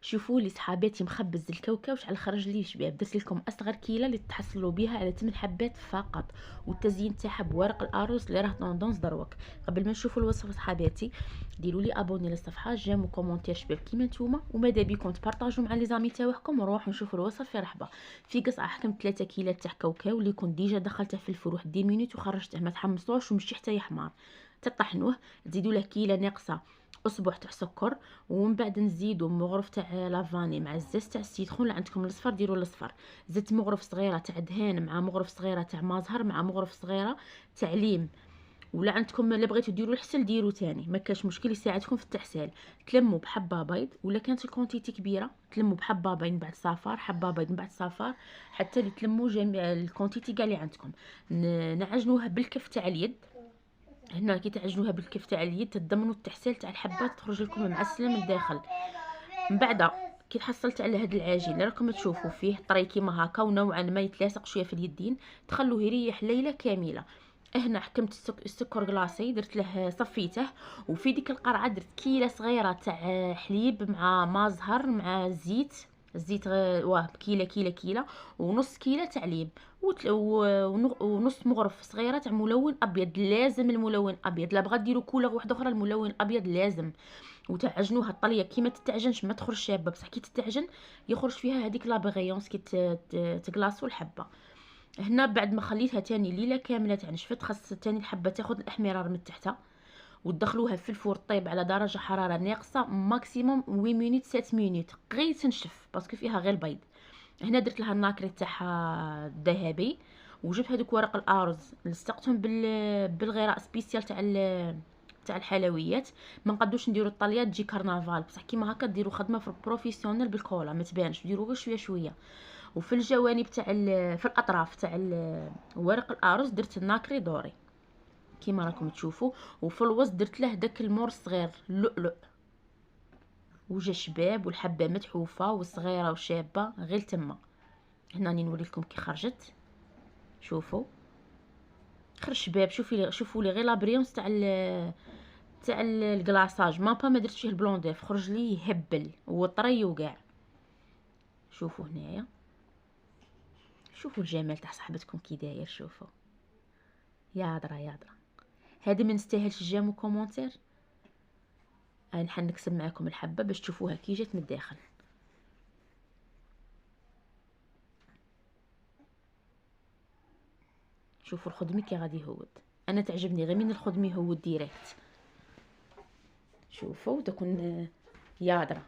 شوفوا لي صحاباتي مخبز الكاوكاو شحال خرج لي شباب. درت لكم اصغر كيله اللي تحصلوا بها على 8 حبات فقط، والتزيين تاعها بورق الارز اللي راه طوندونس دروك. قبل ما نشوفوا الوصفه صحاباتي ديروا لي ابوني للصفحه، جيم وكومونتير شباب كيما نتوما، وماذا بيكم تبارطاجوا مع لي زامي تاعكم، ونروحوا نشوفوا الوصفه في رحبه. في قصعه حكمت 3 كيلات تاع كاوكاو اللي كنت ديجا دخلته في الفرن 10 مينوت وخرجته، ما تحمصوش ومشي حتى يحمر. تطحنوه، تزيدوا له كيله ناقصه اصبع تاع سكر، ومن بعد نزيدوا مغرف تاع لافاني مع الزيت تاع السيترون اللي عندكم الاصفر ديروا الاصفر، زدت مغرف صغيره تاع دهان مع مغرف صغيره تاع مازهر مع مغرف صغيره تاع ليم، ولا عندكم اللي بغيتو ديروا الحسل ديروا تاني، ما كاش مشكل يساعدكم في التحسال. تلموا بحبه بيض، ولا كانت الكونتيتي كبيره تلموا بحبه بيض من بعد صفار، حبه بيض من بعد صفار، حتى اللي تلموا جميع الكونتيتي كاع اللي عندكم. نعجنوها بالكف تاع اليد. هنا كي تعجنوها بالكف تاع اليد تضمنوا التحسال تاع الحبات تخرج لكم معسله من الداخل. من بعد كي حصلت على هاد العجين اللي راكم تشوفوا فيه طري كيما هكا ونوعا ما يتلاصق شويه في اليدين، تخلوه يريح ليله كامله. هنا حكمت السكر كلاصي درت له صفيته، وفي ديك القرعه درت كيله صغيره تاع حليب مع ما زهر مع زيت. الزيت واه كيله ونص كيله تاع ليم، ونص مغرف صغيره تاع ملون ابيض. لازم الملون ابيض، لا بغا ديروا كولر واحده اخرى الملون ابيض لازم. وتعجنوها الطليه كيما تتعجنش ما تخرج شابه، بصح كي تتعجن يخرج فيها هذيك لابغيونس كي تقلاصوا الحبه. هنا بعد ما خليتها تاني ليله كامله تنشفت، خاص تاني الحبه تاخذ الاحمرار من تحتها، وتدخلوها في الفور طيب على درجه حراره ناقصه ماكسيموم 8 مينوت 7 مينوت غير تنشف باسكو فيها غير البيض. هنا درت لها الناكري تاعها الذهبي، وجبت هذوك ورق الارز لصقتهم بالغراء سبيسيال تاع الحلويات. ما نقدوش نديروا الطليات تجي كرنفال، بصح كيما هكا ديروا خدمه في البروفيسيونيل بالكولا ما تبانش، ديروا غير شويه شويه. وفي الجوانب تاع في الاطراف تاع ورق الارز درت الناكري دوري كيما راكم تشوفوا، وفي الوسط درت له داك المور الصغير اللؤلؤ، وجا شباب والحبه متحوفه وصغيره وشابه غير تما. هنا راني نوريكم كي خرجت، شوفوا خرج شباب. شوفوا لي غير لابريونس تاع الكلاصاج، ما درتش فيه البلون ديف، خرج لي يهبل وطري وكاع. شوفوا هنايا، شوفوا الجمال تاع صاحبتكم كي داير، شوفوا يا درا يا درا. هذه ما نستاهلش جيم وكومونتير. نحن نكسب معكم الحبه باش تشوفوها كي جات من الداخل. شوفوا الخدمي كي غادي يهود، انا تعجبني غير من الخدمي يهود ديريكت. شوفوا تكون يا درا.